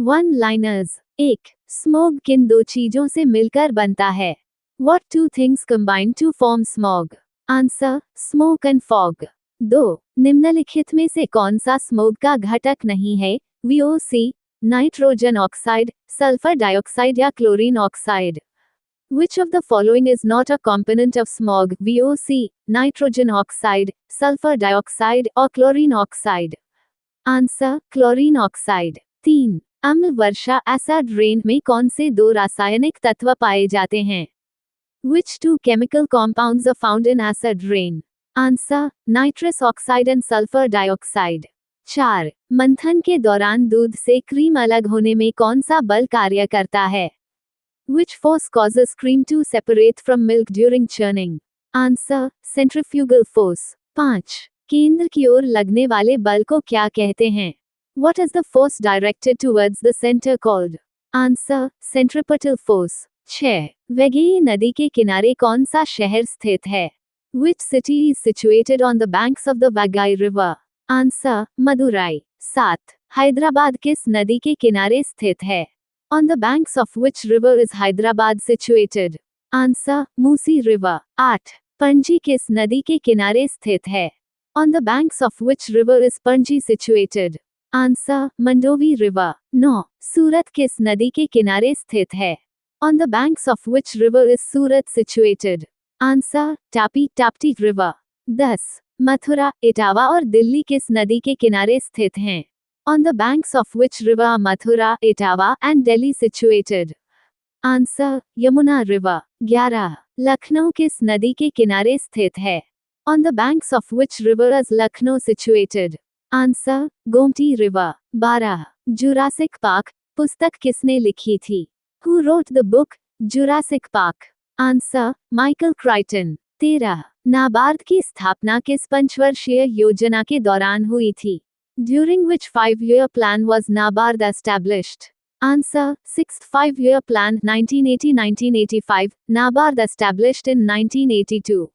One liners. 1. Smog किन दो चीजों से मिलकर बनता है? What two things combine to form smog? Answer, smoke and fog. 2. निम्नलिखित में से कौन सा स्मोग का घटक नहीं है? VOC, nitrogen oxide, sulphur dioxide या chlorine oxide? Which of the following is not a component of smog? VOC, nitrogen oxide, sulfur dioxide or chlorine oxide? Answer, chlorine oxide. 3. अम्ल वर्षा एसिड रेन में कौन से दो रासायनिक तत्व पाए जाते हैं? Which two chemical compounds are found in acid rain? Answer, nitrous oxide and sulfur dioxide. 4. मंथन के दौरान दूध से क्रीम अलग होने में कौन सा बल कार्य करता है? Which force causes cream to separate from milk during churning? Answer, centrifugal force. 5. केंद्र की ओर लगने वाले बल को क्या कहते हैं? What is the force directed towards the center called? Answer, centripetal force. 6. Vaigai नदी के किनारे कौन सा शहर स्थित है? Which city is situated on the banks of the Vagai river? Answer, Madurai. 7. Hyderabad किस नदी के किनारे स्थित है? On the banks of which river is Hyderabad situated? Answer, Musi river. 8. Panaji किस नदी के किनारे स्थित है? On the banks of which river is Panji situated? Answer, Mandovi river. 9. सूरत किस नदी के किनारे स्थित है? On the banks of which river is Surat situated? Answer, Tapti river. 10. Mathura, Etawah और दिल्ली किस नदी के किनारे स्थित हैं? On the banks of which river are Mathura, Etawah and Delhi situated? Answer, Yamuna river. 11. Lucknow किस नदी के किनारे स्थित है? On the banks of which river is Lucknow situated? Answer, Gomti river. 12. Jurassic park पुस्तक किसने लिखी थी? Who wrote the book Jurassic Park? Answer, Michael Crichton. 13. NABARD की स्थापना किस पंचवर्षीय योजना के दौरान हुई थी? During which 5-year plan was NABARD established? Answer, 6th 5-year plan 1980-1985, NABARD established in 1982.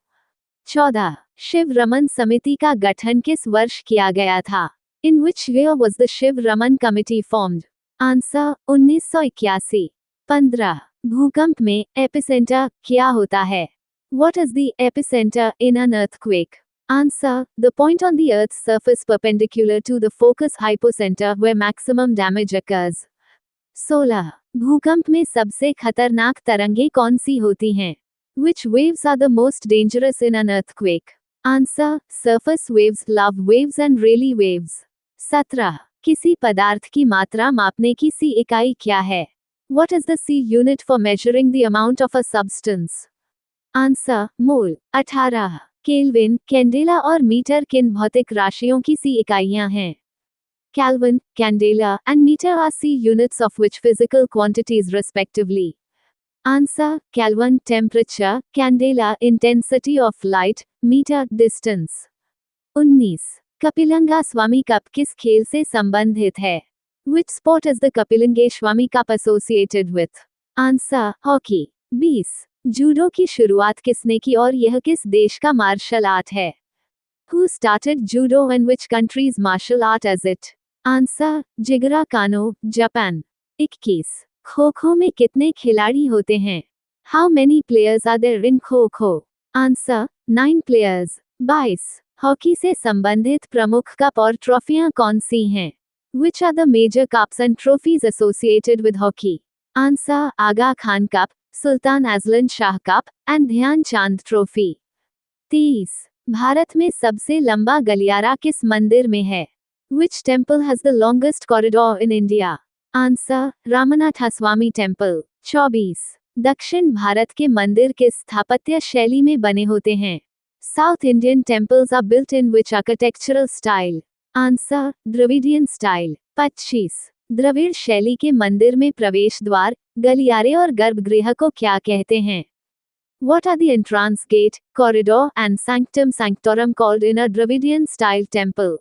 14. Shiv Raman समिति का गठन किस वर्ष किया गया था? In which year was the Shiv Raman committee formed? Answer, 1981. 15. भूकंप में एपिसेंटर क्या होता है? What is the epicenter in an earthquake? Answer, the point on the Earth's surface perpendicular to the focus hypocenter where maximum damage occurs. 16. भूकंप में सबसे खतरनाक तरंगें कौन सी होती हैं? Which waves are the most dangerous in an earthquake? Answer, surface waves, lava waves and Rayleigh waves. 17. किसी पदार्थ की मात्रा मापने की सी इकाई क्या है? What is the C unit for measuring the amount of a substance? Answer, mole. 18. Kelvin, candela और मीटर किन भौतिक राशियों की सी इकाइयां हैं? Kelvin, candela and meter are C units of which physical quantities respectively? Answer, Kelvin temperature, candela intensity of light, meter distance. 19. कपिलंगा Swami cup किस खेल से संबंधित है? Which sport is the Kapilangeshwami Cup associated with? Answer, hockey. 20. Judo की शुरुआत किसने की और यह किस देश का मार्शल आर्ट है? Who started judo and which country's martial art is it? Answer, जिगरा कानो, जापान। 21. खो-खो में कितने खिलाड़ी होते हैं? How many players are there in kho-kho? Answer, 9 players. 22. Hockey से संबंधित प्रमुख कप और ट्रॉफियां कौन सी हैं? Which are the major cups and trophies associated with hockey? Answer, Aga Khan cup, Sultan Azlan Shah cup and Dhyan Chand trophy. 23. Bharat में सबसे लंबा गलियारा किस मंदिर में है? Which temple has the longest corridor in India? Answer, Ramnath Swami temple. 24. दक्षिण भारत के मंदिर किस स्थापत्य शैली में बने होते हैं? South Indian temples are built in which architectural style? Answer, Dravidian style. 25. द्रविड़ शैली के मंदिर में प्रवेश द्वार, गलियारे और गर्भगृह को क्या कहते हैं? What are the entrance gate, corridor and sanctum sanctorum called in a Dravidian style temple?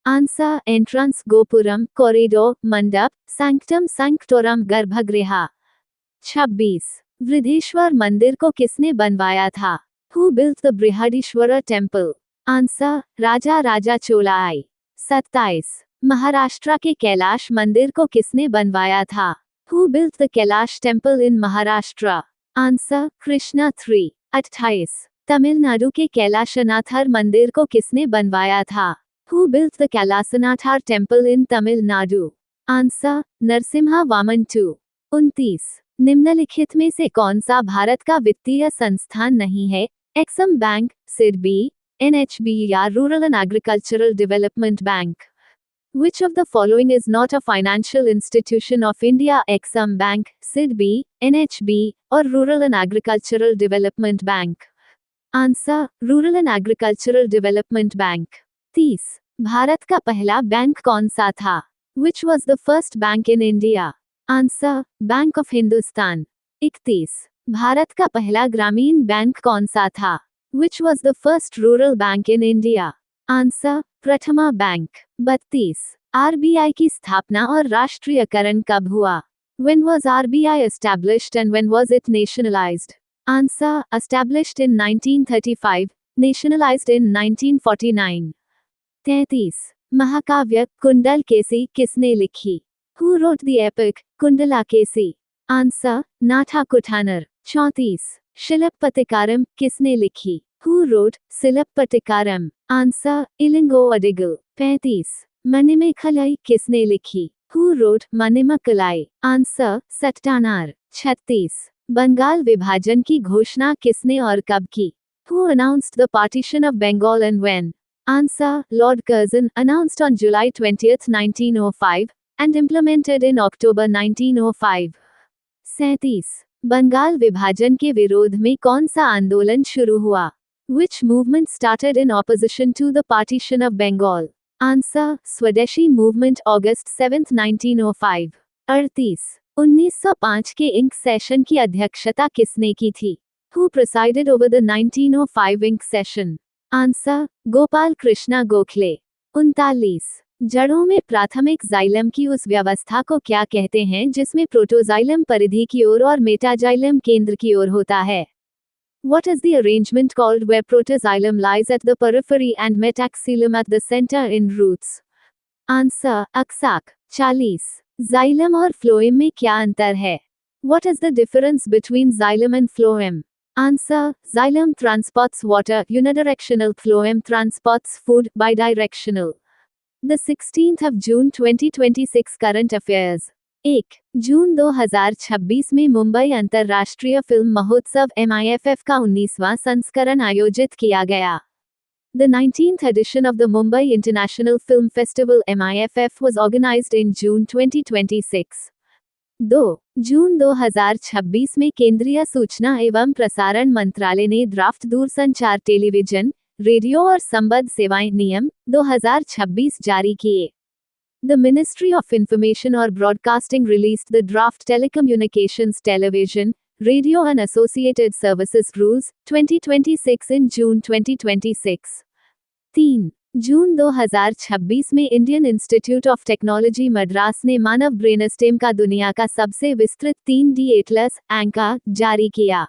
Answer, entrance gopuram, corridor, mandap, sanctum sanctorum गर्भगृह। 26. वृद्धेश्वर मंदिर को किसने बनवाया था? Who built the Brihadishwara temple? Answer, राजा चोलाई। 27. महाराष्ट्र के कैलाश मंदिर को किसने बनवाया था? Who built the Kailash temple in Maharashtra? Answer Krishna 3। 28 Tamil Nadu के कैलाशनाथर मंदिर को किसने बनवाया था? Who built the Kailasanathar temple in Tamil Nadu? Answer Narasimha Vaman 2। 29 निम्नलिखित में से कौन सा भारत का वित्तीय संस्थान नहीं है? एक्सिम बैंक, सिडबी, एनएचबी या rural and agricultural development bank? Which of the following is not a financial institution of India? Exim Bank, SIDBI, NHB, or Rural and Agricultural Development Bank? Answer: Rural and Agricultural Development Bank। 30 Bharat का पहला bank कौन सा था? Which was the first bank in India? Answer: Bank of Hindustan। 31 Bharat का पहला ग्रामीण bank कौन सा था? Which was the first rural bank in India? Answer Prathama bank. 32 RBI की स्थापना और राष्ट्रीयकरण कब हुआ? When was RBI established and when was it nationalized? Answer established in 1935, nationalized in 1949। 33 महाकाव्य कुंडलकेसी किसने लिखी? Who wrote the epic Kundalakesi? Answer Natha Kuthanar. 34 Silappatikaram किसने लिखी? Who wrote Silappatikaram? Answer Ilango Adigal. 35 Manimekalai किसने लिखी? Who wrote Manimekalai? Answer Sattanar. 36 Bengal विभाजन की घोषणा किसने और कब की? Who announced the partition of Bengal and when? Answer: Lord Curzon, announced on July 20, 1905, and implemented in October 1905। 37 Bengal विभाजन के विरोध में कौन सा आंदोलन शुरू हुआ? Which movement started in opposition to the partition of Bengal? Answer: Swadeshi movement, August 7, 1905। 38 1905 के इंक सेशन की अध्यक्षता किसने की थी? Who presided over the 1905 INC session? Answer Gopal Krishna Gokhale. 39 जड़ों में प्राथमिक जाइलम की उस व्यवस्था को क्या कहते हैं जिसमें प्रोटोजाइलम परिधि की ओर और मेटाजाइलम केंद्र की ओर होता है? What is the arrangement called where protoxylem lies at the periphery and metaxylem at the center in roots? Answer: अक्साक। 40 xylem और फ्लोएम में क्या अंतर है? What is the difference between xylem and phloem? Answer: xylem transports water unidirectional, phloem transports food bidirectional। The 16th of June 2026 current affairs। 1 जून 2026 में मुंबई अंतर्राष्ट्रीय film महोत्सव MIFF का 19वां संस्करण आयोजित किया गया। The 19th edition of the Mumbai International Film Festival MIFF was organized in June 2026। 2 जून 2026 में केंद्रीय सूचना एवं प्रसारण मंत्रालय ने ड्राफ्ट दूरसंचार, टेलीविजन, रेडियो और संबद्ध सेवाएं नियम 2026 जारी किए। The Ministry of Information or Broadcasting released the draft Telecommunications, Television, Radio and Associated Services Rules, 2026 in June 2026। 3 जून 2026 में Indian institute of technology Madras ने मानव ब्रेनस्टेम का दुनिया का सबसे विस्तृत 3D एटलस एंका जारी किया।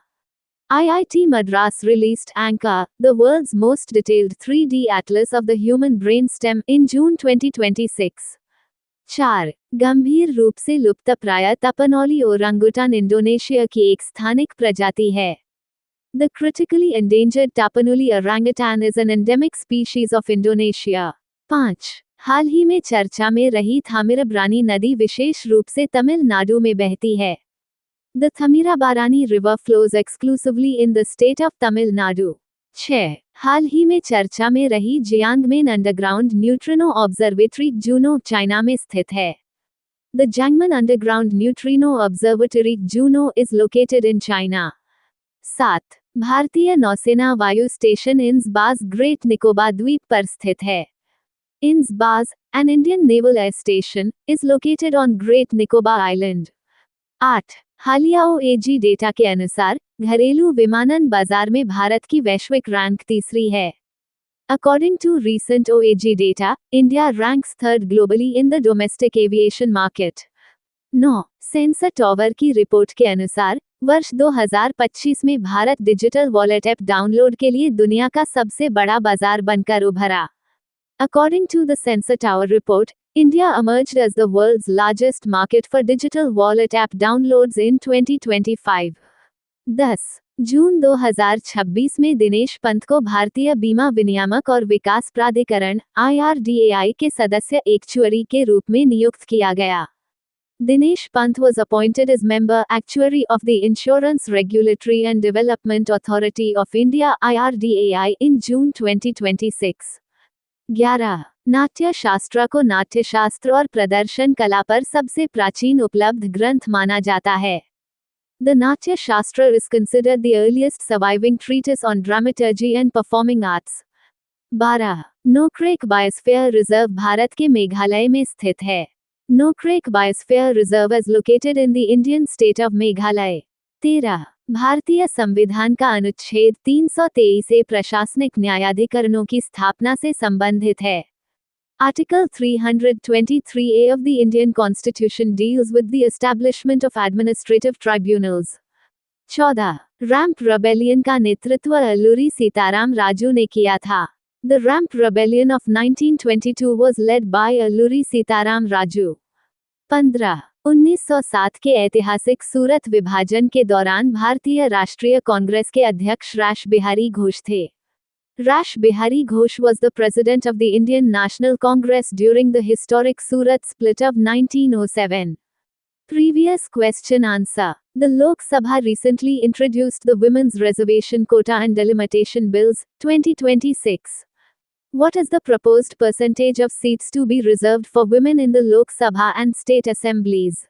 IIT Madras released Anka, the world's most detailed 3D atlas of the human brainstem, in June 2026। 4 गंभीर रूप से लुप्तप्राय तपनौली ओरंगुटान इंडोनेशिया की एक स्थानिक प्रजाति है। The critically endangered Tapanuli orangutan is an endemic species of Indonesia। 5 हाल ही में चर्चा में रही थामिराबरानी नदी विशेष रूप से तमिलनाडु में बहती है। The Thamirabarani river flows exclusively in the state of Tamil Nadu। 6 हाल ही में चर्चा में रही Jiangmen underground neutrino observatory Juno China में स्थित है। The Jiangmen Underground Neutrino Observatory Juno is located in China। 7 भारतीय नौसेना वायु स्टेशन इन्स बाज ग्रेट निकोबार द्वीप पर स्थित है। इन्स बाज, an Indian naval air station, is located on Great Nicobar Island। 8 हालिया OAG डेटा के अनुसार घरेलू विमानन बाजार में भारत की वैश्विक रैंक तीसरी है। According to recent OAG data, India ranks third globally in the domestic aviation market। 9 sensor tower की रिपोर्ट के अनुसार वर्ष 2025 में Bharat digital wallet app download के लिए दुनिया का सबसे बड़ा बाजार बनकर उभरा। According to the Sensor Tower report, India emerged as the world's largest market for digital wallet app downloads in 2025. 10 जून 2026 में दिनेश पंत को भारतीय बीमा विनियामक और विकास प्राधिकरण IRDAI के सदस्य एक्चुअरी के रूप में नियुक्त किया गया. Dinesh Pant was appointed as member actuary of the Insurance Regulatory and Development Authority of India IRDAI in June 2026. 11. नाट्य शास्त्र को नाट्य शास्त्र और प्रदर्शन कला पर सबसे प्राचीन उपलब्ध ग्रंथ माना जाता है. The Natya Shastra is considered the earliest surviving treatise on dramaturgy and performing arts. 12. Nokrek biosphere reserve Bharat के मेघालय में स्थित है. Nokrek biosphere reserve is located in the Indian state of Meghalaya. 13. भारतीय संविधान का अनुच्छेद 323 प्रशासनिक न्यायाधिकरणों की स्थापना से संबंधित है. Article 323A of the Indian Constitution deals with the establishment of administrative tribunals. 14. Ramp rebellion का नेतृत्व अल्लूरी सीताराम राजू ने किया था. The Ramp Rebellion of 1922 was led by Alluri Sitaram Raju. 15. 1907 के ऐतिहासिक सूरत विभाजन के दौरान भारतीय राष्ट्रीय कांग्रेस के अध्यक्ष रास बिहारी घोष थे. Rash Bihari Ghosh was the president of the Indian National Congress during the historic Surat split of 1907. Previous question answer. The Lok Sabha recently introduced the Women's Reservation Quota and Delimitation Bills, 2026. What is the proposed percentage of seats to be reserved for women in the Lok Sabha and state assemblies?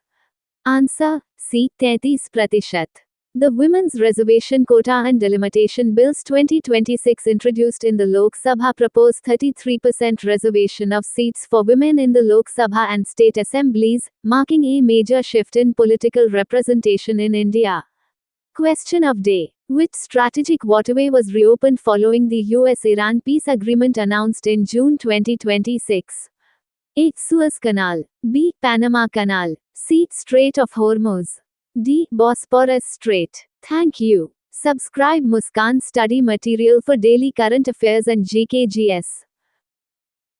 Answer: C. 33%. The Women's Reservation Quota and Delimitation Bills 2026 introduced in the Lok Sabha propose 33% reservation of seats for women in the Lok Sabha and state assemblies, marking a major shift in political representation in India. Question of day. Which strategic waterway was reopened following the US-Iran peace agreement announced in June 2026? A. Suez Canal. B. Panama Canal. C. Strait of Hormuz. D. Bosphorus Strait. Thank you. Subscribe Muskan Study Material for daily current affairs and GKGS.